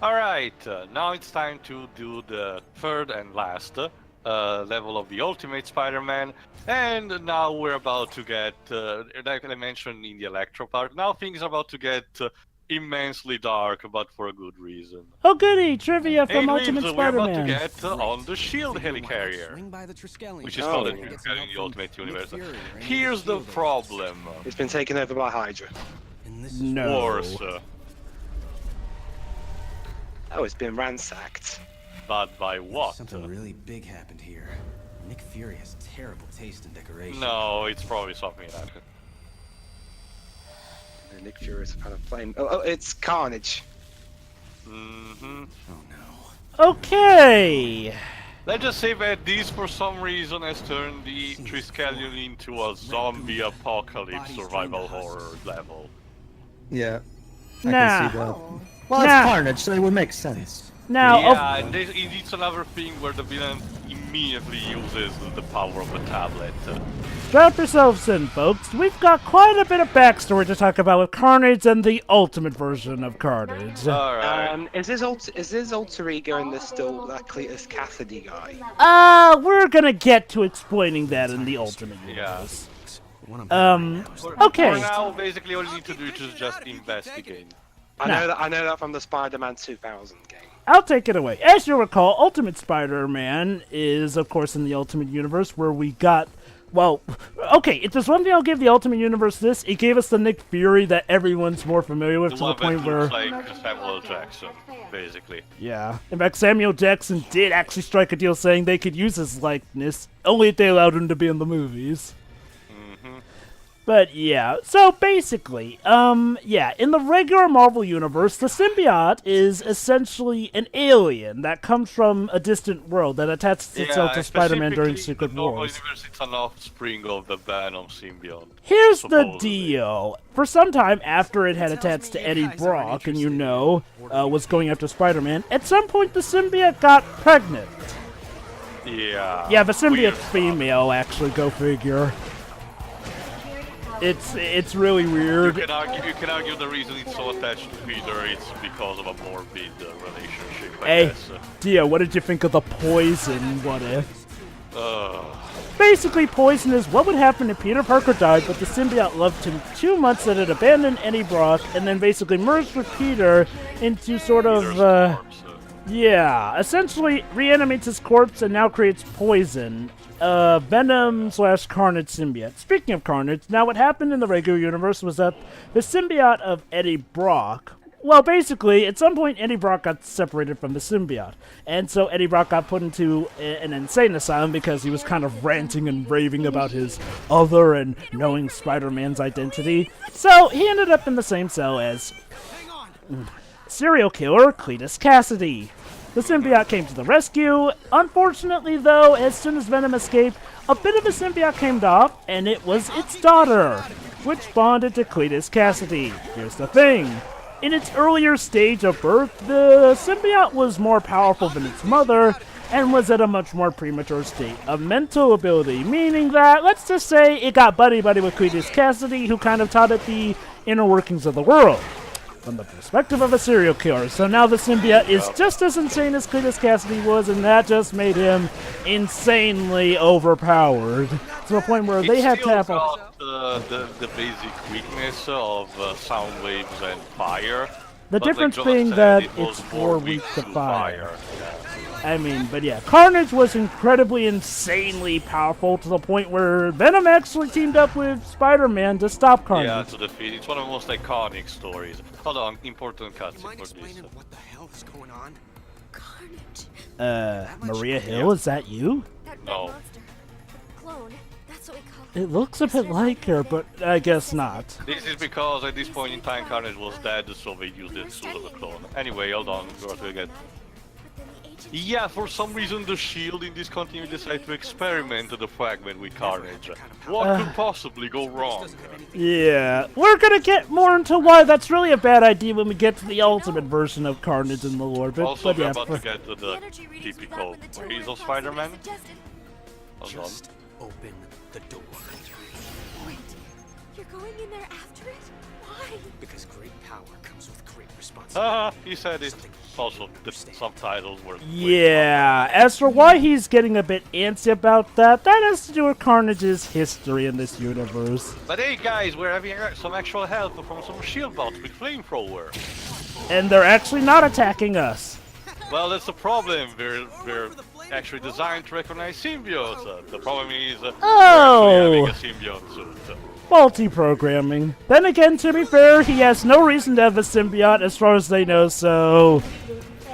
Alright, now it's time to do the third and last level of the Ultimate Spider-Man. And now we're about to get, like I mentioned in the Electro part, now things are about to get immensely dark, but for a good reason. Oh goody, trivia from It Ultimate means we're about to Spider-Man. get on the S.H.I.E.L.D. helicarrier, which is called the Triskellion in the Ultimate Universe. Here's the problem. It's been taken over by Hydra. No. Worse. Oh, it's been ransacked. But by what? Something really big happened here. Nick Fury has terrible taste in decoration. No, it's probably something like that. Nick Fury is a fan of flame. Oh, it's Carnage. Mm-hmm. Oh no. Okay. Let's just say that this, for some reason, has turned the Triskellion into a zombie apocalypse survival horror level. Yeah. I Nah. can see that. Well, Nah. it's Carnage, so it would make sense. Now, Yeah, and it's another thing where the villain immediately uses the power of the tablet. strap yourselves in, folks. We've got quite a bit of backstory to talk about with Carnage and the ultimate version of Carnage. Alright. Is his alter ego in this still that Cletus Cassidy guy? We're gonna get to explaining that in the ultimate universe. Okay. For now, basically all you need to do is just investigate. I know that from the Spider-Man 2000 game. I'll take it away. As you'll recall, Ultimate Spider-Man is, of course, in the Ultimate Universe, where we got... Well, okay, if there's one thing I'll give the Ultimate Universe this, it gave us the Nick Fury that everyone's more familiar with, The to the one point that where... looks like Samuel Jackson, basically. Yeah. In fact, Samuel Jackson did actually strike a deal saying they could use his likeness, only if they allowed him to be in the movies. But yeah, so basically, yeah, in the regular Marvel Universe, the symbiote is essentially an alien that comes from a distant world that attaches itself to Spider-Man during Secret in the normal Wars. universe, it's an offspring of the Venom symbiote. Here's the supposedly. deal. For some time after it had attached to Eddie Brock, and you know, was going after Spider-Man, at some point the symbiote got pregnant. Yeah. Yeah, the symbiote's weird. female, actually, go figure. It's really weird. You can argue the reason it's so attached to Peter it's because of a morbid relationship, I Hey, guess. Dio, what did you think of the poison what if? Basically, poison is what would happen if Peter Parker died, but the symbiote loved him too much that it abandoned Eddie Brock and then basically merged with Peter into sort of, Peter's corpse, yeah, essentially reanimates his corpse and now creates poison. Venom/Carnage symbiote. Speaking of Carnage, now what happened in the regular universe was that the symbiote of Eddie Brock, well, basically, at some point, Eddie Brock got separated from the symbiote. And so Eddie Brock got put into an insane asylum because he was kind of ranting and raving about his other and knowing Spider-Man's identity. So he ended up in the same cell as serial killer Cletus Cassidy. The symbiote came to the rescue. Unfortunately, though, as soon as Venom escaped, a bit of the symbiote came off, and it was its daughter, which bonded to Cletus Cassidy. Here's the thing. In its earlier stage of birth, the symbiote was more powerful than its mother, and was at a much more premature state of mental ability, meaning that, let's just say, it got buddy-buddy with Cletus Cassidy, who kind of taught it the inner workings of the world. From the perspective of a serial killer. So now the symbiote is just as insane as Cletus Cassidy was, and that just made him insanely overpowered. To the point where they had to have the basic weakness of sound waves and fire. the but difference like Jonah being said, that it was it's more more weak to fire. Yeah. I mean, but yeah, Carnage was incredibly insanely powerful to the point where Venom actually teamed up with Spider-Man to stop Carnage. Yeah, to defeat. It's one of the most iconic stories. Hold on, important cutscene for this. What the hell is going on? Carnage. Maria Hill, is that you? That red No. monster. The clone. That's what we call It looks a bit like her, but I guess not. This is because at this point in time Carnage was dead, so they used it as a clone. Anyway, hold on, we're to get. Yeah, for some reason the S.H.I.E.L.D. in this continuity decided to experiment the fragment with Carnage. What could possibly go wrong? Yeah, we're gonna get more into why that's really a bad idea when we get to the ultimate version of Carnage in the lore, but, Also, we're yeah. about to get to the typical ways of Spider-Man. Hold on. Just open the door. Wait. You're going in there after it? Why? Why? Because great power comes with great responsibility. He said it. Also, the subtitles were. Yeah, as for why he's getting a bit antsy about that, that has to do with Carnage's history in this universe. But hey guys, we're having some actual help from some S.H.I.E.L.D. bots with flamethrower. And they're actually not attacking us. Well, that's the problem. We're actually designed to recognize symbiotes. The problem is we're actually having a symbiote suit. Multi-programming. Then again, to be fair, he has no reason to have a symbiote as far as they know, so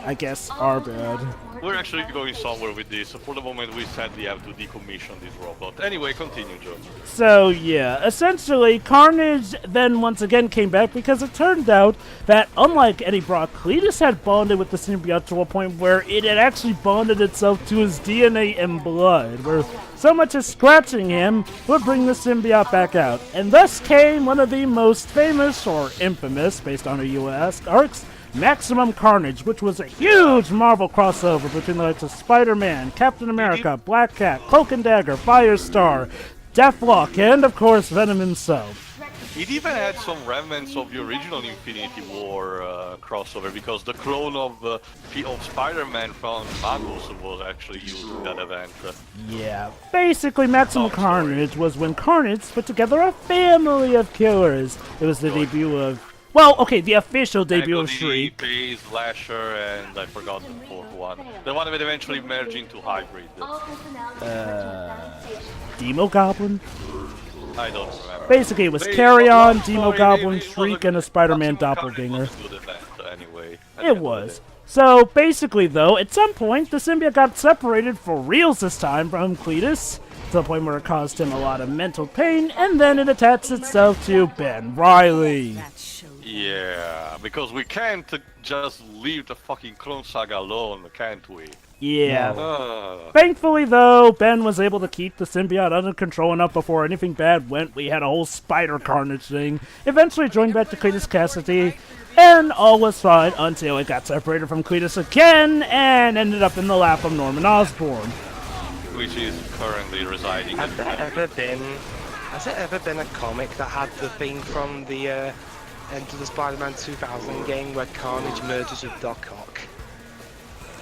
I guess our bad. We're actually going somewhere with this. For the moment, we sadly have to decommission this robot. Anyway, continue, Joe. So yeah, essentially, Carnage then once again came back because it turned out that unlike Eddie Brock, Cletus had bonded with the symbiote to a point where it had actually bonded itself to his DNA and blood, where so much as scratching him would bring the symbiote back out. And thus came one of the most famous, or infamous, based on who you ask, arcs, Maximum Carnage, which was a huge Marvel crossover between the likes of Spider-Man, Captain America, Black Cat, Cloak and Dagger, Firestar, Deathlock, and of course Venom himself. It even had some remnants of the original Infinity War crossover, because the clone of Spider-Man from Magus was actually used in that event. Yeah, basically Maximum Carnage was when Carnage put together a family of killers. It was the debut of, well, okay, the official debut of Shriek. Phase, Lasher, and I forgot the fourth one. The one that eventually merged into Hybrid. Demo Goblin? I don't remember. Basically, it was Carrion, Demo Goblin, Shriek, and a Spider-Man doppelganger. Anyway, It was. So, basically, though, at some point, the symbiote got separated for reals this time from Cletus, to the point where it caused him a lot of mental pain, and then it attached itself to Ben Reilly. Yeah, because we can't just leave the fucking Clone Saga alone, can't we? Yeah. Thankfully, though, Ben was able to keep the symbiote under control enough before anything bad went. We had a whole Spider Carnage thing. Eventually joined back to Cletus Cassidy, and all was fine until it got separated from Cletus again and ended up in the lap of Norman Osborn. Which is currently residing Has there ever been a comic that had the thing from the Enter the Spider-Man 2000 game where Carnage merges with Doc Ock?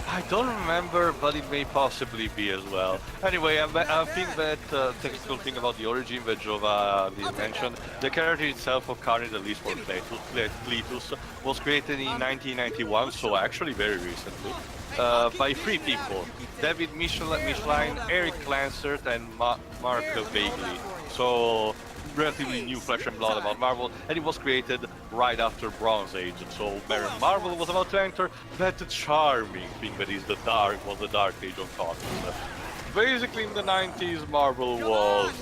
I don't remember, but it may possibly be as well. Anyway, I think that technical thing about the origin that Jova did mention, the character itself of Carnage, at least for Cletus, was created in 1991, so actually very recently, by 3 people: David Michelin, Eric Lancert, and Mark Bagley. So relatively new flesh and blood about Marvel, and it was created right after Bronze Age. So where Marvel was about to enter that charming thing that is the dark age of comics. Basically in the 90s, Marvel was,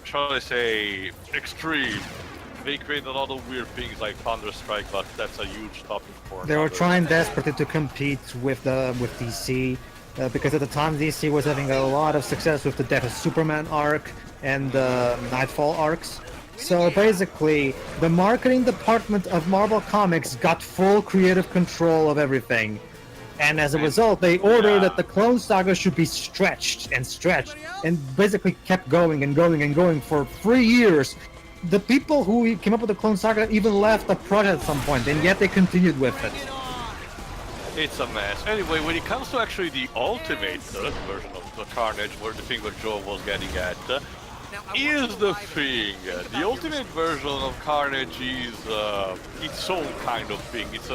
shall I say, extreme. They created a lot of weird things like Thunderstrike, but that's a huge topic for They were trying desperately to compete with DC, because at the time DC was having a lot of success with the Death of Superman arc and the Nightfall arcs. So basically, the marketing department of Marvel Comics got full creative control of everything. And as a result, they ordered that the Clone Saga should be stretched, and basically kept going and going and going for 3 years. The people who came up with the Clone Saga even left the project at some point, and yet they continued with it. It's a mess. Anyway, when it comes to actually the ultimate version of the Carnage, where the thing that Joe was getting at, is the thing. The ultimate version of Carnage is its own kind of thing. It's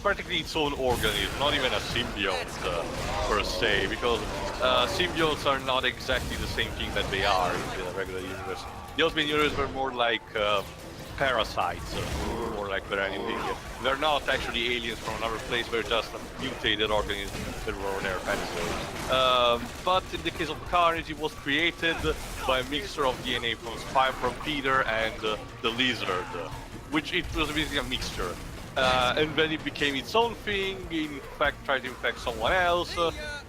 practically its own organism, not even a symbiote per se, because symbiotes are not exactly the same thing that they are in the regular universe. The Ultimate Universe were more like parasites, more like anything. They're not actually aliens from another place, they're just mutated organisms that were on their planet. But in the case of Carnage, it was created by a mixture of DNA from Peter and the lizard, which it was basically a mixture. And then it became its own thing, in fact tried to infect someone else,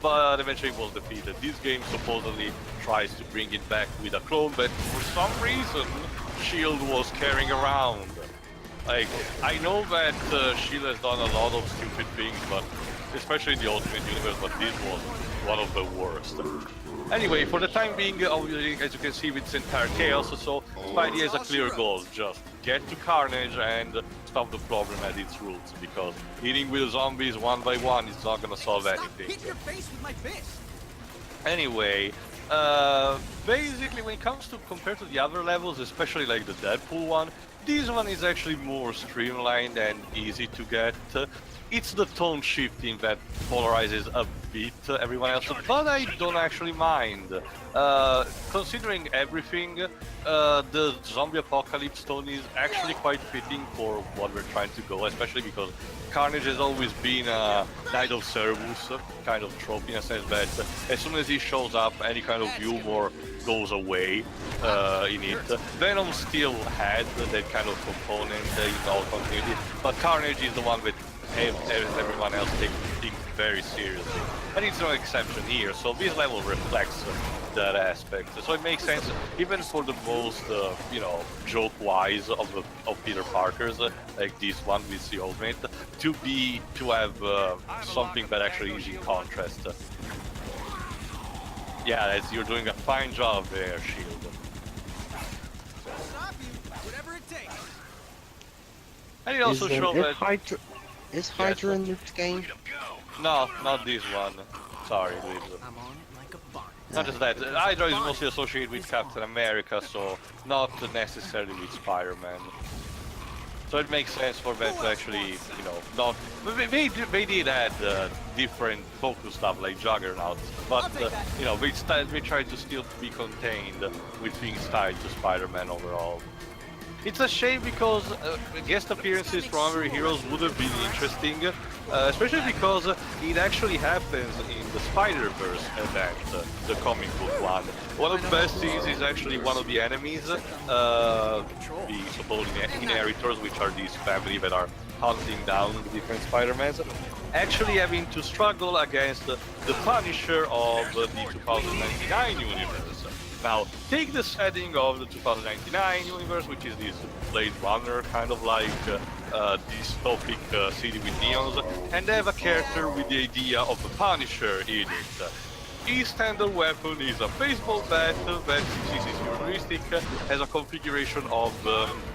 but eventually it was defeated. This game supposedly tries to bring it back with a clone, but for some reason S.H.I.E.L.D. was carrying around. Like, I know that S.H.I.E.L.D. has done a lot of stupid things, but especially in the Ultimate Universe, but this was one of the worst. Anyway, for the time being, obviously, as you can see with this entire chaos, so Spidey has a clear goal, just get to Carnage and stop the problem at its roots, because dealing with zombies one by one is not gonna solve anything. Hit your face with my fist. Anyway, basically when it comes to compared to the other levels, especially like the Deadpool one, this one is actually more streamlined and easy to get. It's the tone shifting that polarizes a bit everyone else, but I don't actually mind. Considering everything, the zombie apocalypse tone is actually quite fitting for what we're trying to go, especially because Carnage has always been a Knight of Cerberus kind of trope, in a sense that as soon as he shows up, any kind of humor goes away in it. Venom still had that kind of component in all continuity, but Carnage is the one that everyone else takes things very seriously. And it's no exception here, so this level reflects that aspect. So it makes sense, even for the most, you know, joke-wise of Peter Parker's, like this one with the Ultimate, to have something that actually is in contrast. Yeah, you're doing a fine job there, S.H.I.E.L.D. Stop you, whatever it takes. And it also shows that... Is Hydra in this game? No, not this one. Sorry, Luis. I'm on it like a barn. Not just that. Hydra is mostly associated with Captain America, so not necessarily with Spider-Man. So it makes sense for them to actually, you know, not... They did add different focus stuff like Juggernaut, but, you know, they try to still be contained with things tied to Spider-Man overall. It's a shame because guest appearances from other heroes would have been interesting, especially because it actually happens in the Spider-Verse event, the comic book one. One of the best scenes is actually one of the enemies, the supposed inheritors, which are these family that are hunting down the different Spider-Mans, actually having to struggle against the Punisher of the 2099 universe. Now, take the setting of the 2099 universe, which is this Blade Runner, kind of like dystopic city with neons, and have a character with the idea of the Punisher in it. His standard weapon is a baseball bat that, since it's futuristic, has a configuration of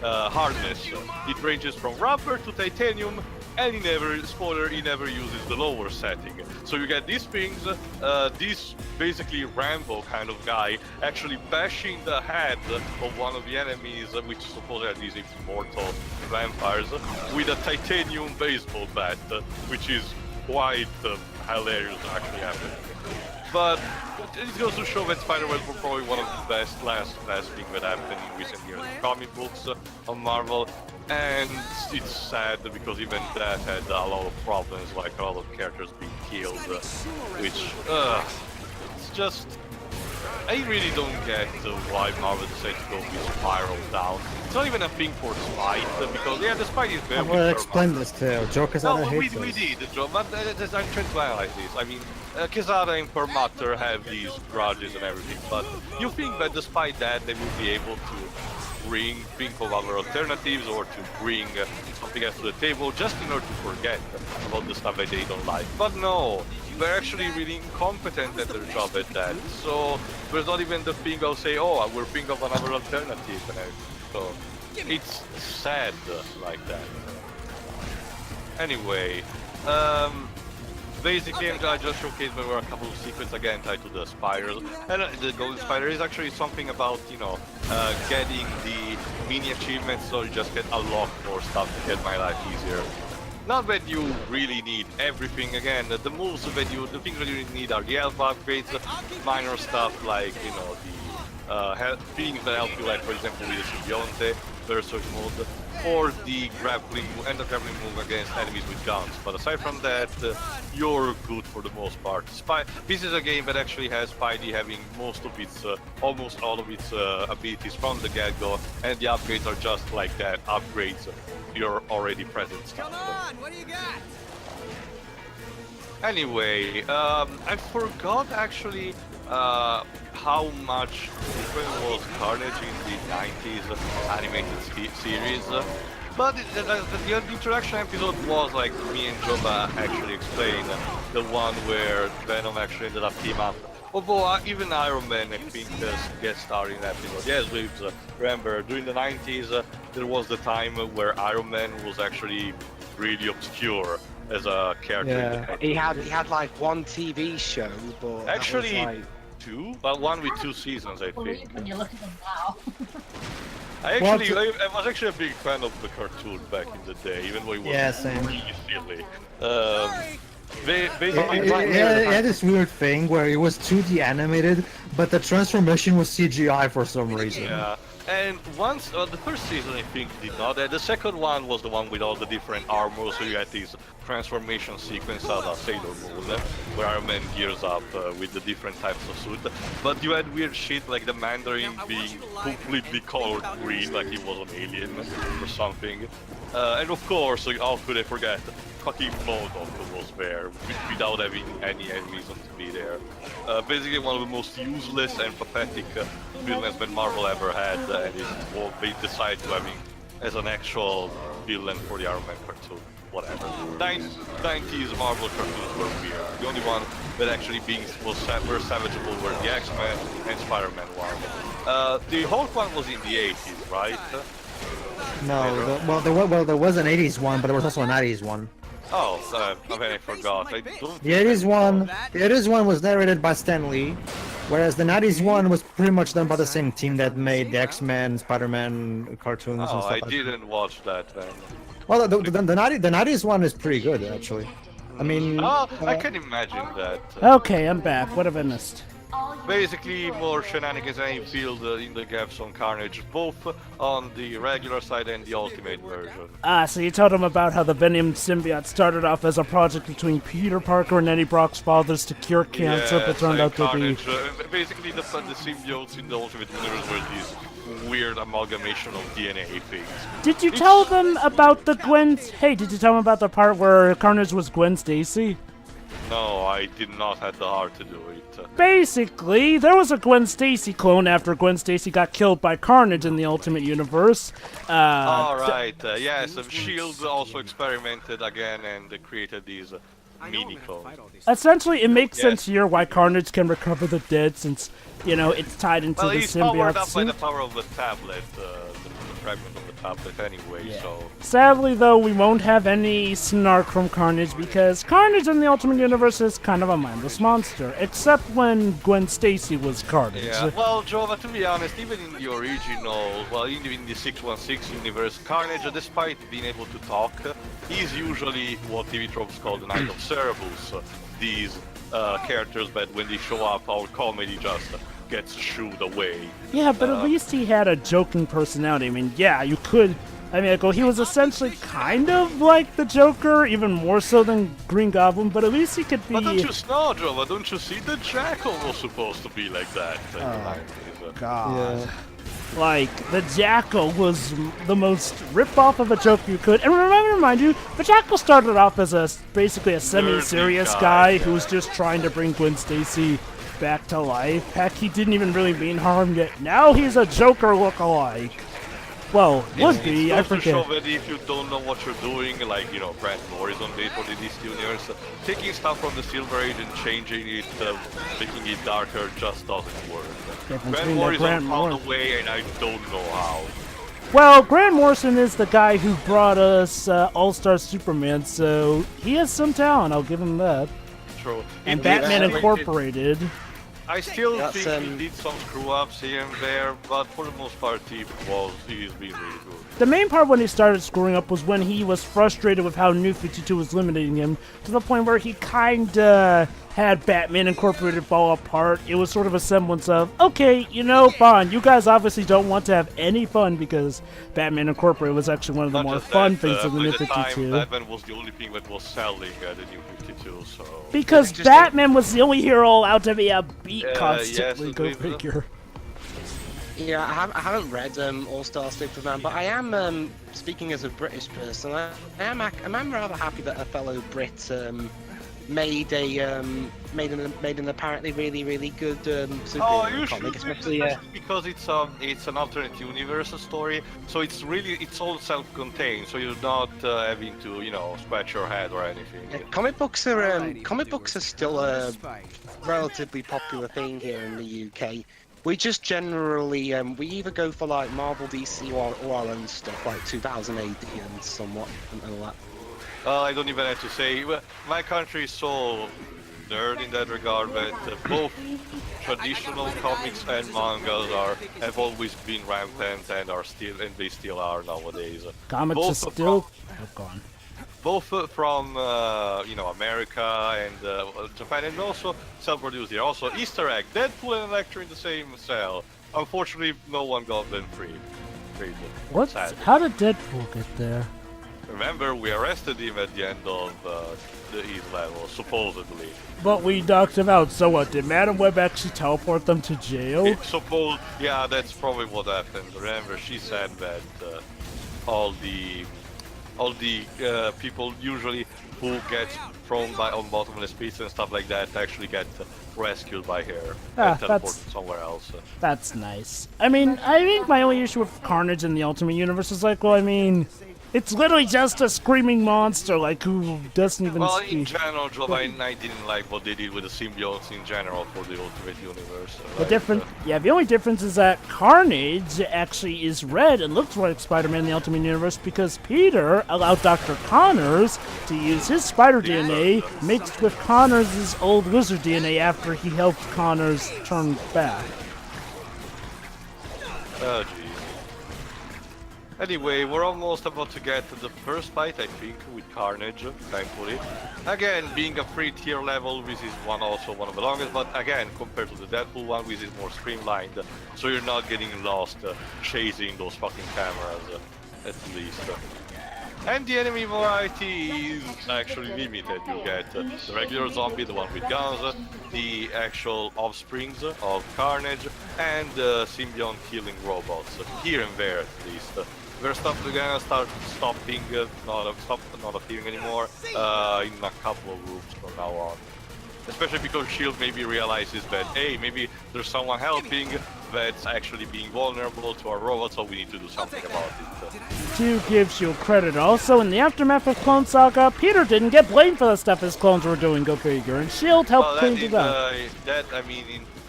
hardness. It ranges from rubber to titanium, and he never uses the lower setting. So you get these things, this basically Rambo kind of guy actually bashing the head of one of the enemies, which supposedly are these immortal vampires, with a titanium baseball bat, which is quite hilarious actually happening. But it goes to show that Spider-Man was probably one of the best last thing that happened in recent years in comic books on Marvel. And it's sad because even that had a lot of problems, like a lot of characters being killed, which, it's just... I really don't get why Marvel decided to go with Spiral down. It's not even a thing for Spite, because, yeah, the Spite is very... I'm gonna explain this to Joe Quesada. No, we did, Joe, but I'm trying to analyze this. I mean, Quesada and Permatter have these grudges and everything, but you think that despite that, they will be able to think of other alternatives or to bring something else to the table just in order to forget about the stuff that they don't like. But no, they're actually really incompetent at their job at that. So there's not even the thing of say, oh, we're thinking of another alternative and everything. So it's sad like that. Anyway, basically I just showcased there were a couple of secrets again tied to the spirals, and the golden spider is actually something about, you know, getting the mini achievements, so you just get a lot more stuff to get my life easier. Not that you really need everything again, the moves that the things that you need are the health upgrades, minor stuff like, you know, the things that help you, like for example with the Symbionte, Berserk mode, or the grappling move against enemies with guns. But aside from that, you're good for the most part. This is a game that actually has Spidey having most of its, almost all of its abilities from the get-go, and the upgrades are just like that, upgrades your already present stuff. Come on, what do you got? Anyway, I forgot actually how much different was Carnage in the 90s animated series. But the introduction episode was like me and Joba actually explained the one where Venom actually ended up team up. Although even Iron Man, I think, guest star in that episode. Yes, we remember during the 90s there was the time where Iron Man was actually really obscure as a character. Yeah. He had like one TV show, but Actually, that was like... two, but one with 2 seasons, I think. When you look at them now. I was actually a big fan of the cartoon back in the day, even though it was really silly. Basically, It had this weird thing where it was 2D animated, but the transformation was CGI for some reason. yeah. And once the first season, I think, did not. The second one was the one with all the different armor, so you had this transformation sequence of a Sailor Moon, where Iron Man gears up with the different types of suit. But you had weird shit like the Mandarin being completely colored green, like he was an alien or something. And of course, how could I forget? Fucking Modok was there without having any reason to be there. Basically, one of the most useless and pathetic villains that Marvel ever had, and is what they decided to have him as an actual villain for the Iron Man cartoon. Whatever. 90s Marvel cartoons were weird. The only one that actually were savageable were the X-Men and Spider-Man one. The Hulk one was in the 80s, right? No, there was an 80s one, but there was also a 90s one. Oh, I mean, I forgot. I don't The 80s one was narrated by Stan Lee, whereas the 90s one was pretty much done by the same team that made the X-Men, Spider-Man cartoons and stuff I like that. didn't watch that then. Well, the 90s one is pretty good, actually. I mean... I can imagine that. Okay, I'm back. What have I missed? Basically, more shenanigans and field in the gaps on Carnage, both on the regular side and the Ultimate version. So you told him about how the Venom symbiote started off as a project between Peter Parker and Eddie Brock's fathers to cure cancer, but turned out to be... Carnage, basically, the symbiotes in the Ultimate Universe were these weird amalgamation of DNA things. Did you tell them about the Gwen... Hey, did you tell them about the part where Carnage was Gwen Stacy? No, I did not have the heart to do it. Basically, there was a Gwen Stacy clone after Gwen Stacy got killed by Carnage in the Ultimate Universe. Alright, yes, S.H.I.E.L.D. also experimented again and created these mini clones. Essentially, it makes sense here why Carnage can recover the dead, since, you know, it's tied into Well, the he's powered symbiote up by the suit. power of the tablet, the fragment of the tablet anyway, so... Sadly, though, we won't have any snark from Carnage, because Carnage in the Ultimate Universe is kind of a mindless monster, except when Gwen Stacy was Carnage. Yeah, well, Jova, to be honest, even in the original, well, even in the 616 universe, Carnage, despite being able to talk, he's usually what TV tropes call the Knight of Cerebus. These characters that when they show up, our comedy just gets shooed away. Yeah, but at least he had a joking personality. I mean, yeah, you could... I mean, he was essentially kind of like the Joker, even more so than Green Goblin, but at least he could be... But don't you know, Jova, don't you see the Jackal was supposed to be like that? God. Yeah. Like, the Jackal was the most rip-off of a Joker you could. And remember, mind you, the Jackal started off as basically a semi-serious guy who was just trying to bring Gwen Stacy back to life. Heck, he didn't even really mean harm yet. Now he's a Joker look-alike. Well, would be, I It's to show forget. that if you don't know what you're doing, like, you know, Grant Morrison did for the DC Universe, taking stuff from the Silver Age and changing it, making it darker just doesn't work. Grant Morrison found a way, and I don't know how. Well, Grant Morrison is the guy who brought us All-Star Superman, so he has some talent, I'll give him that. True. And It Batman did- Incorporated. I still That's, think he did some screw-ups here and there, but for the most part, he's been really good. The main part when he started screwing up was when he was frustrated with how New 52 was limiting him, to the point where he kinda had Batman Incorporated fall apart. It was sort of a semblance of, okay, you know, fine, you guys obviously don't want to have any fun, because Batman Incorporated was actually one of the Not more just fun that, things of the New at the time, 52. Batman was the only thing that was selling the New 52, so... Because Just Batman was the only hero allowed to be upbeat yes, constantly, go agreed. figure. Yeah, I haven't read All-Star Superman, but I am, speaking as a British person, I'm rather happy that a fellow Brit made an apparently really good Oh, superhero you comic, should, especially because it's an alternate universe story, so it's all self-contained, so you're not having to scratch your head or anything. comic books are still a relatively popular thing here in the UK. We just generally we either go for like Marvel, DC, or our own stuff like 2000 AD and somewhat and all that. I don't even have to say, my country is so nerd in that regard that both traditional comics and mangas have always been rampant and they still are nowadays. Comics Both are still gone. Both from America and Japan, and also self-produced here. Also, Easter egg: Deadpool and Electro in the same cell. Unfortunately, no one got them free. What? Sad. How did Deadpool get there? Remember, we arrested him at the end of his level, supposedly. But we knocked him out, so what? Did Madam Web actually teleport them to jail? Yeah, that's probably what happened. Remember, she said that all the people usually who get thrown on bottomless pits and stuff like that actually get rescued by her and teleported somewhere else. That's nice. I mean, I think my only issue with Carnage in the Ultimate Universe is like, well, I mean, it's literally just a screaming monster, like, who doesn't even Well, speak. in general, Joe, I didn't like what they did with the symbiotes in general for the Ultimate Universe. The only difference is that Carnage actually is red and looks like Spider-Man in the Ultimate Universe because Peter allowed Dr. Connors to use his spider DNA mixed with Connors' old lizard DNA after he helped Connors turn back. Oh, jeez. Anyway, we're almost about to get to the first fight, I think, with Carnage, thankfully. Again, being a free tier level, this is also one of the longest, but again, compared to the Deadpool one, this is more streamlined, so you're not getting lost chasing those fucking cameras, at least. And the enemy variety is actually limited. You get the regular zombie, the one with guns, the actual offsprings of Carnage, and symbiont killing robots, here and there at least. We're gonna start stopping, not appearing anymore, in a couple of groups from now on. Especially because S.H.I.E.L.D. maybe realizes that, hey, maybe there's someone helping that's actually being vulnerable to our robots, so we need to do something about it. To give S.H.I.E.L.D. credit also, in the aftermath of Clone Saga, Peter didn't get blamed for the stuff his clones were doing, go figure, and S.H.I.E.L.D. helped clean it up.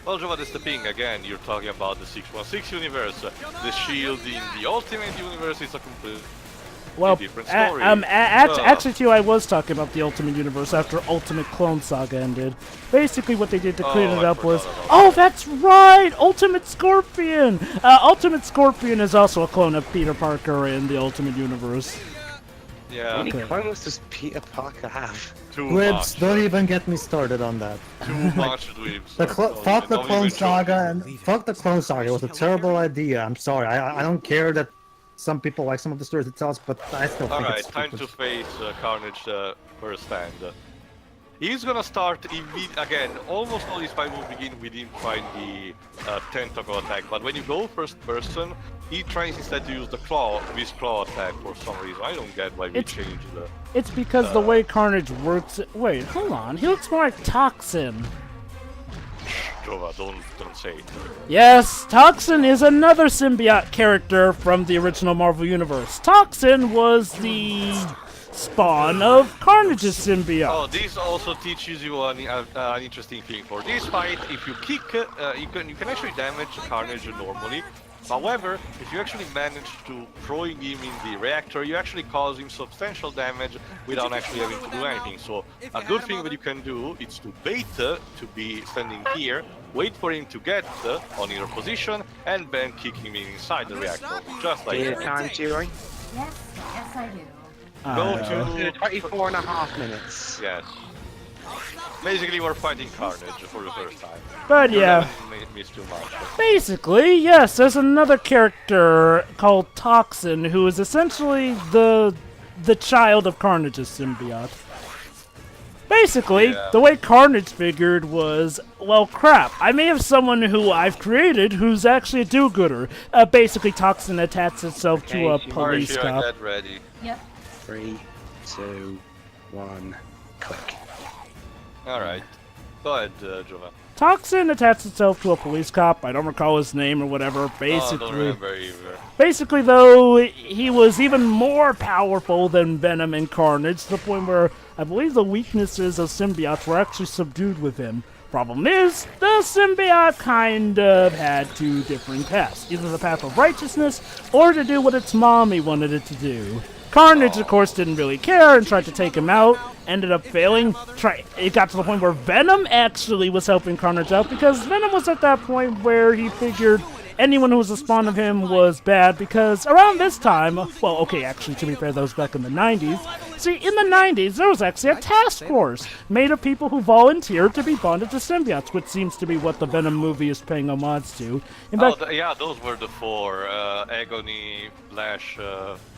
Well, Jova, that's the thing, again, you're talking about the 616 universe. The S.H.I.E.L.D. in the Ultimate Universe is a completely different story. Actually, too, I was talking about the Ultimate Universe after Ultimate Clone Saga ended. Basically, what they did to clean it up was... Oh, that's right! Ultimate Scorpion! Ultimate Scorpion is also a clone of Peter Parker in the Ultimate Universe. Yeah. How many clones does Peter Parker have? Dweebs, don't even get me started on that. Too much dweebs. Fuck the Clone Saga and fuck the Clone Saga. It was a terrible idea. I'm sorry. I don't care that some people like some of the stories it tells, but I still think it's Alright, time to face Carnage firsthand. He's gonna start again. Almost all his fight will begin with him trying the tentacle attack, but when you go first person, he tries instead to use the claw attack for some reason. I don't get why we changed the... It's because the way Carnage works... Wait, hold on. He looks more like Toxin. Jova, don't say it. Yes, Toxin is another symbiote character from the original Marvel Universe. Toxin was the spawn of Carnage's symbiote. Oh, this also teaches you an interesting thing. For this fight, if you kick, you can actually damage Carnage normally. However, if you actually manage to throwing him in the reactor, you actually cause him substantial damage without actually having to do anything. So a good thing that you can do is to bait to be standing here, wait for him to get on your position, and then kick him inside the reactor, just like that. Time, Jerry? Yes, I do. Go to 24.5 minutes. Yes. Basically, we're fighting Carnage for the first time. But yeah, Missed too much. basically, yes, there's another character called Toxin who is essentially the child of Carnage's symbiote. Basically, the way Carnage figured was, well, crap, I may have someone who I've created who's actually a do-gooder. Basically, Toxin attaches itself to a police cop. Get ready. Yep. 3, 2, 1, click. All right. Go ahead, Jova. Toxin attached itself to a police cop. I don't recall his name or whatever. Oh, Basically, don't remember either. basically, though, he was even more powerful than Venom and Carnage, to the point where I believe the weaknesses of symbiotes were actually subdued with him. Problem is, the symbiote kind of had two different paths, either the path of righteousness or to do what its mommy wanted it to do. Carnage, of course, didn't really care and tried to take him out, ended up failing. It got to the point where Venom actually was helping Carnage out, because Venom was at that point where he figured anyone who was a spawn of him was bad, because around this time, well, okay, actually, to be fair, that was back in the 90s. See, in the 90s, there was actually a task force made of people who volunteered to be bonded to symbiotes, which seems to be what the Venom movie is paying homage to. In fact, Yeah, those were the four. Agony, Flash,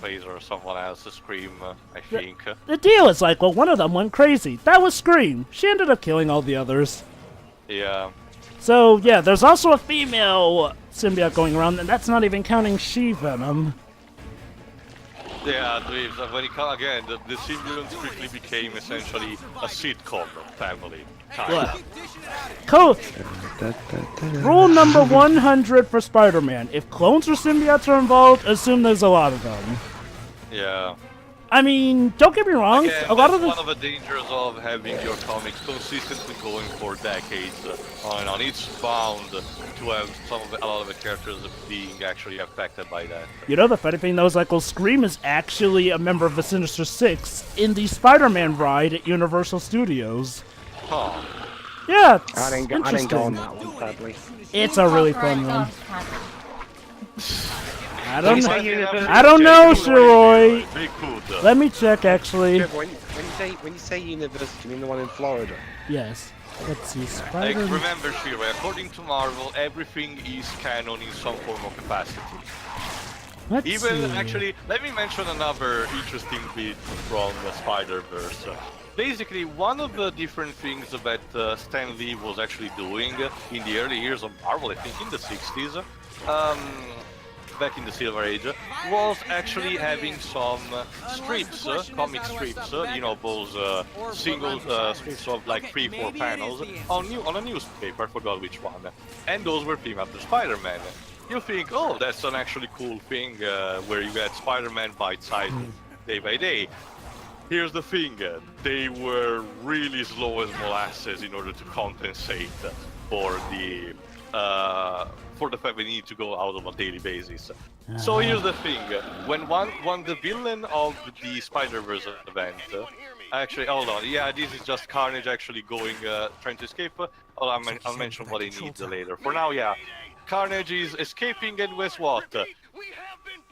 Phaser, or someone else, Scream, I think. the deal is like, well, one of them went crazy. That was Scream. She ended up killing all the others. Yeah. So, yeah, there's also a female symbiote going around, and that's not even counting She-Venom. Yeah, when it comes again, the symbiotes quickly became essentially a sitcom family. Well, Rule number 100 for Spider-Man. If clones or symbiotes are involved, assume there's a lot of them. Yeah. I mean, don't get me wrong, Again, a lot that's of the... one of the dangers of having your comics consistently going for decades on and on. It's bound to have a lot of the characters being actually affected by that. You know, the funny thing though is like, well, Scream is actually a member of the Sinister Six in the Spider-Man ride at Universal Studios. Huh. Yeah, it's I didn't interesting. go on that one, sadly. It's a really fun one. I When don't you know. say Universal- I don't know, Shiroi. They could. Let me check, actually. Yeah, when you say university, you mean the one in Florida? Yes. Let's see, Like, Spider-Man. remember, Shiro, according to Marvel, everything is canon in some form of capacity. Let's Even, see. actually, let me mention another interesting bit from the Spider-Verse. Basically, one of the different things that Stan Lee was actually doing in the early years of Marvel, I think in the 60s, back in the Silver Age, was actually having some strips, comic strips, you know, those single strips of like 3-4 panels on a newspaper, I forgot which one, and those were themed after Spider-Man. You think, oh, that's an actually cool thing where you get Spider-Man bite-sized day by day. Here's the thing, they were really slow as molasses in order to compensate for the fact we need to go out on a daily basis. So here's the thing, when the villain of the Spider-Verse event, actually, hold on, yeah, this is just Carnage actually going, trying to escape. I'll mention what he needs later. For now, yeah, Carnage is escaping, and guess what?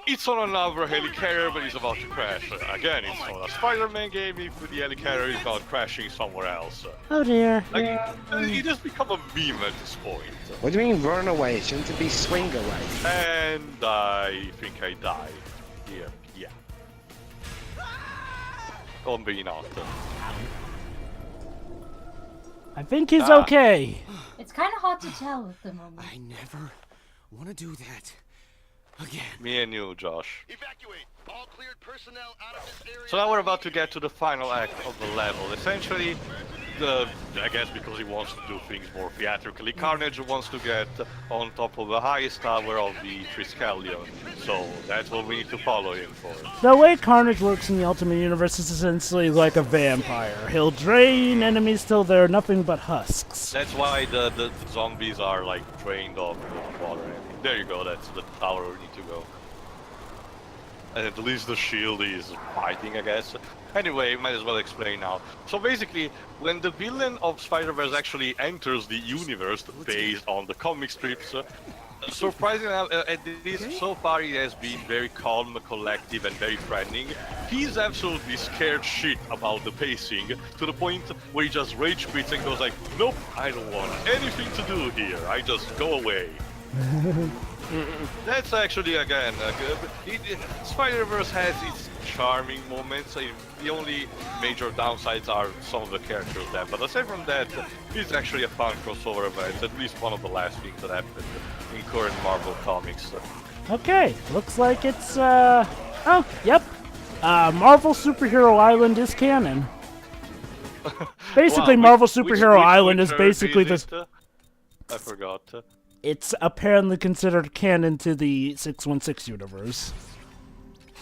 It's on another helicarrier, but he's about to crash. Again, it's on a Spider-Man game, if the helicarrier is not crashing somewhere else. Oh dear. Like, he just become a meme at this point. What do you mean run away? Shouldn't it be swing away? And I think I died. Here, yeah. Or maybe not. I think he's okay. It's kind of hard to tell at the moment. I never want to do that again. Me and you, Josh. Evacuate. All cleared personnel out of this area. So now we're about to get to the final act of the level. Essentially, I guess because he wants to do things more theatrically, Carnage wants to get on top of the highest tower of the Triskellion. So that's what we need to follow him for. The way Carnage works in the Ultimate Universe is essentially like a vampire. He'll drain enemies till they're nothing but husks. That's why the zombies are like drained of water. There you go, that's the tower we need to go. And at least the shield is fighting, I guess. Anyway, might as well explain now. So basically, when the villain of Spider-Verse actually enters the universe based on the comic strips, surprisingly, at least so far he has been very calm, collective, and very threatening. He's absolutely scared shit about the pacing, to the point where he just rage quits and goes like, nope, I don't want anything to do here, I just go away. That's actually, again, Spider-Verse has its charming moments. The only major downsides are some of the characters there, but aside from that, it's actually a fun crossover event, at least one of the last things that happened in current Marvel comics. Okay, looks like it's, oh, yep. Marvel Superhero Island is canon. Basically, Wow, Marvel which Superhero Island is Twitter basically is the. it? I forgot. It's apparently considered canon to the 616 universe.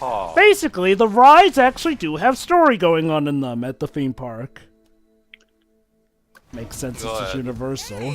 Oh. Basically, the rides actually do have story going on in them at the theme park. Makes sense, Go it's just ahead. Universal.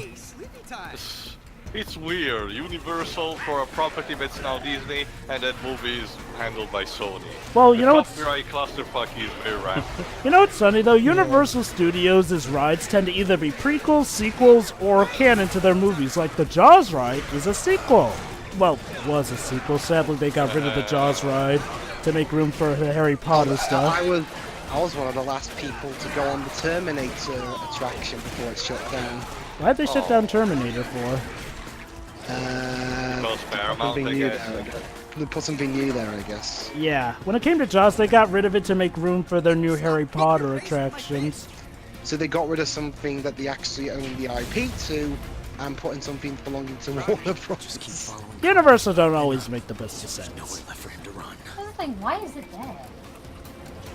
It's weird. Universal for a property that's now Disney, and that movie is handled by Sony. Well, The you know what's copyright clusterfuck is very rampant. you know what's funny though? Universal Studios' rides tend to either be prequels, sequels, or canon to their movies. Like the Jaws ride is a sequel. Well, was a sequel. Sadly, they got rid of the Jaws ride to make room for the Harry Potter stuff. I was one of the last people to go on the Terminator attraction before it shut down. Why'd they shut down Terminator for? Because Paramount, Something I new guess. there, I guess. They put something new there, I guess. Yeah, when it came to Jaws, they got rid of it to make room for their new Harry Potter attractions. So they got rid of something that they actually own the IP to, and put in something belonging to Warner Bros. Universal don't always make the best of sense. Left for him to run. I was like, why is it there?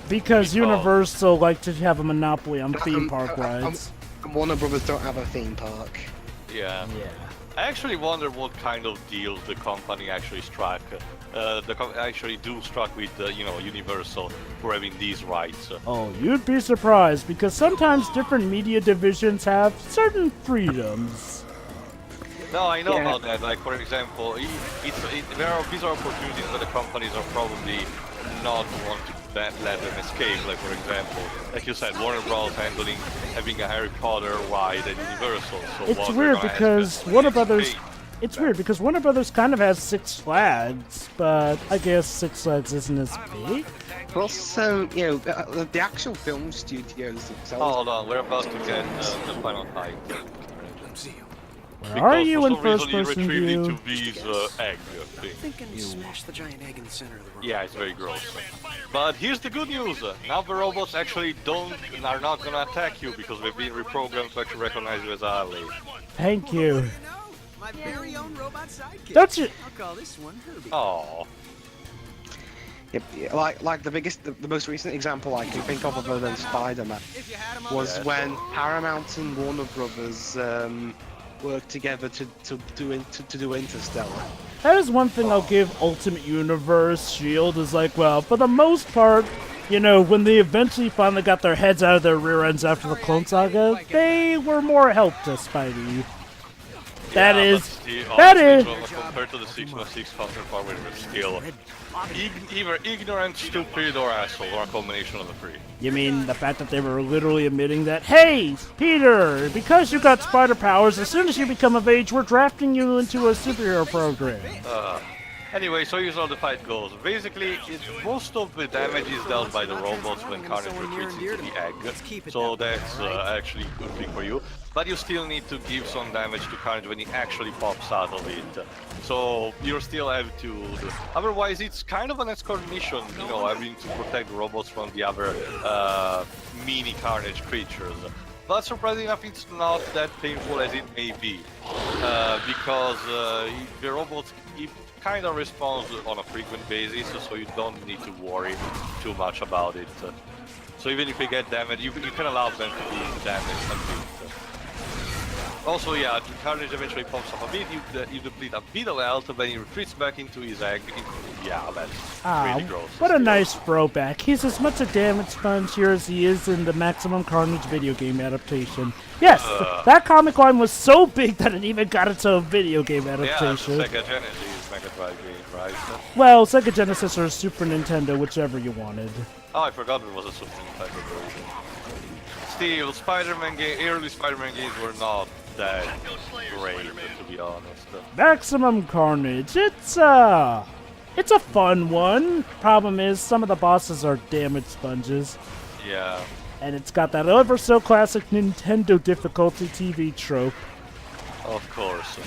Because Universal like to have a monopoly on theme park rides. Warner Brothers don't have a theme park. Yeah. Yeah. I actually wonder what kind of deals the company actually struck. Actually do struck with Universal for having these rights. Oh, you'd be surprised because sometimes different media divisions have certain freedoms. No, I know Yeah. about that. Like for example, these are opportunities that the companies are probably not want to let them escape. Like for example, like you said, Warner Bros. Having a Harry Potter ride at Universal. So It's what, they're weird gonna ask because us Warner to Brothers. pay. It's weird because Warner Brothers kind of has Six Flags, but I guess Six Flags isn't as big. Plus, the actual film studios themselves. Hold on, we're about to get the final fight. Where are Because you for in some first reason you person retrieved view? into these egg thing. Thinking you smashed the giant egg in the center of the room. Yeah, it's very gross. But here's the good news. Now the robots actually are not gonna attack you because they've been reprogrammed to actually recognize you as ally. Thank you. My very own robot sidekick. Don't you? I'll call this one Herbie. Oh, Yep, like the most recent example I can think of other than Spider-Man If you had 'em on was Yes. when Paramount and Warner Brothers worked together to do Interstellar. That is one thing I'll give Ultimate Universe. S.H.I.E.L.D. is like, well, for the most part, when they eventually finally got their heads out of their rear ends after the Clone Saga, they were more help to Spidey. That yeah, is, but still, that honestly, is. compared to the 616 counterpart, we're still either ignorant, stupid, or asshole, or a combination of the three. You mean the fact that they were literally admitting that, hey, Peter, because you got spider powers, as soon as you become of age, we're drafting you into a superhero program. Anyway, so here's how the fight goes. Basically, most of the damage is dealt by the robots when Carnage retreats into the egg, so that's actually a good thing for you. But you still need to give some damage to Carnage when he actually pops out of it. So you still have to... Otherwise, it's kind of an escort mission, having to protect the robots from the other mini Carnage creatures. But surprisingly enough, it's not that painful as it may be, because the robots kind of responds on a frequent basis, so you don't need to worry too much about it. So even if you get damage, you can allow them to be damaged a bit. Also, yeah, Carnage eventually pops up a bit, you deplete a bit of health, then he retreats back into his egg. Yeah, that's really gross. What a nice throwback. He's as much a damage sponge here as he is in the Maximum Carnage video game adaptation. Yes, that comic line was so big that it even got its own video game Yeah, adaptation. it's Sega Genesis Mega Drive game, right? Well, Sega Genesis or Super Nintendo, whichever you wanted. Oh, I forgot it was a Super Nintendo version. Still, early Spider-Man games were not that great, to be honest. Maximum Carnage, it's a fun one. Problem is, some of the bosses are damage sponges. Yeah. And it's got that ever so classic Nintendo difficulty TV trope. Of course.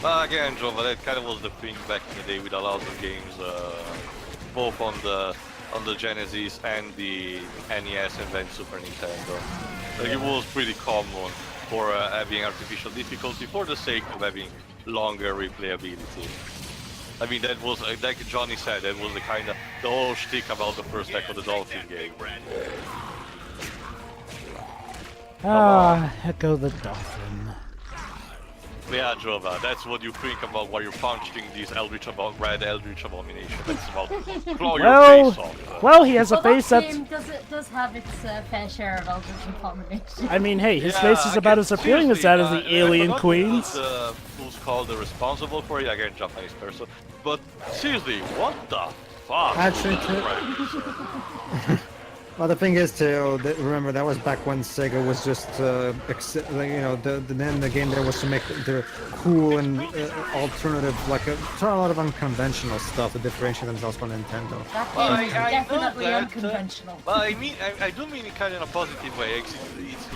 But again, Jova, that kind of was the thing back in the day with a lot of games, both on the Genesis and the NES and then Super Nintendo. Like, it was pretty common for having artificial difficulty for the sake of having longer replayability. I mean, that was, like Johnny said, that was the whole shtick about the first Echo the Dolphin game. Ah, Echo the Dolphin. Yeah, Jova, that's what you think about while you're punching these red Eldritch Abomination. That's about claw your face off. Well, he has a Well, face that that's... game does have its fair share of Eldritch Abomination. I mean, hey, his Yeah, face is about as appealing as that as the seriously, Alien I forgot Queens. who's called the responsible for it? Again, Japanese person. But seriously, what the fuck? Actually, well, the thing is, too, that, remember, that was back when Sega was just, you know, the name of the game there was to make the cool and alternative, like, try a lot of unconventional stuff to differentiate themselves from Nintendo. That Well, game is I know definitely that, unconventional. Well, I do mean it kind of in a positive way. It's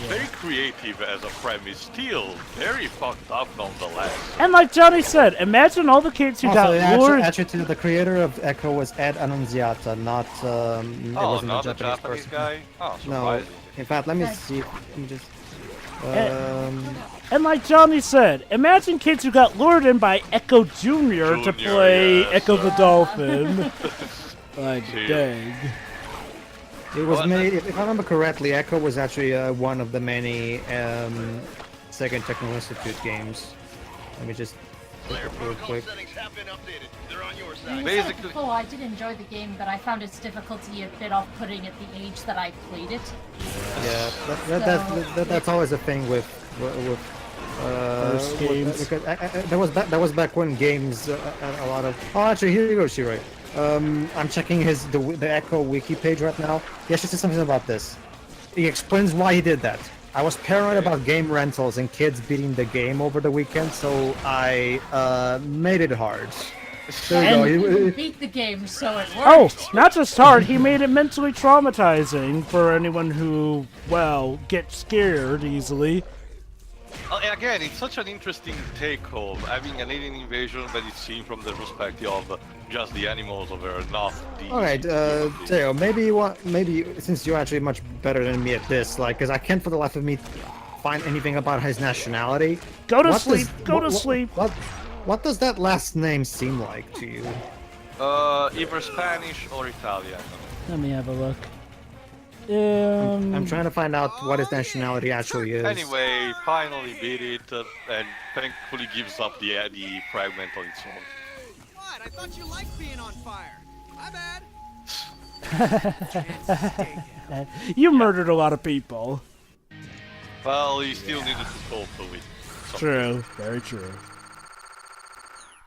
very creative as a premise, still very fucked up nonetheless. And like Johnny said, imagine all the kids who Also, got lured... actually, the creator of Echo was Ed Annunziata, not, it Oh, wasn't not a a Japanese Japanese person. guy? Oh, No, surprising. in fact, let me see. Let me just. And like Johnny said, imagine kids who got lured in by Echo Jr. to play yes. Echo the Dolphin. Like, dang. It was made, if I remember correctly, Echo was actually one of the many Sega Technical Institute games. Let me just look up real quick. Settings have been updated. They're on your You side. said Basically- before, I did enjoy the game, but I found its difficulty a bit off-putting at the age that I played it. Yeah, that's always a thing with First games. because that was back when games a lot of. Oh, actually, here you go, Shirai. I'm checking the Echo wiki page right now. He actually says something about this. He explains why he did that. I was paranoid about game rentals and kids beating the game over the weekend, so I made it hard. There you go. You beat the game, so it Oh, worked. not just hard, he made it mentally traumatizing for anyone who, well, gets scared easily. Again, it's such an interesting take home, having an alien invasion, but it's seen from the perspective of just the animals over, not the... Alright, Theo, maybe since you're actually much better than me at this, like, because I can't for the life of me find anything about his nationality. Go to What sleep, does- go to what- sleep. What does that last name seem like to you? either Spanish or Italian. Let me have a look. I'm trying to find out what his nationality actually is. Anyway, finally beat it, and thankfully gives up the fragment on its own. What? I thought you liked being on fire. My bad. You murdered a lot of people. Well, he still needed to cope with something. True, very true.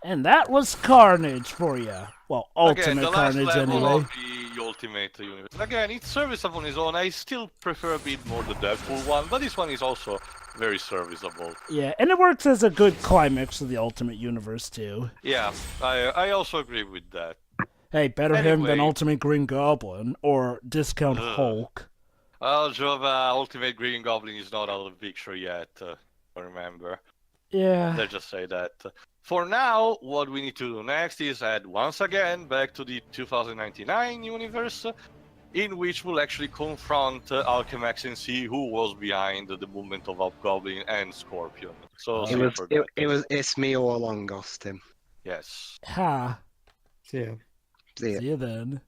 And that was Carnage for you. Well, Again, Ultimate the last Carnage level anyway. of the Ultimate Universe. Again, it's serviceable on its own. I still prefer a bit more the Deadpool one, but this one is also very serviceable. Yeah, and it works as a good climax of the Ultimate Universe too. Yeah, I also agree with that. Hey, better him than Anyway. Ultimate Green Goblin or Discount Hulk. Well, Jova, Ultimate Green Goblin is not out of the picture yet, remember. Yeah. Let's just say that. For now, what we need to do next is add once again back to the 2099 universe, in which we'll actually confront Alchemax and see who was behind the movement of Hobgoblin and Scorpion. So, see you for that. It's me all along, Austin. Yes. Ha. Yeah. See ya. See you then.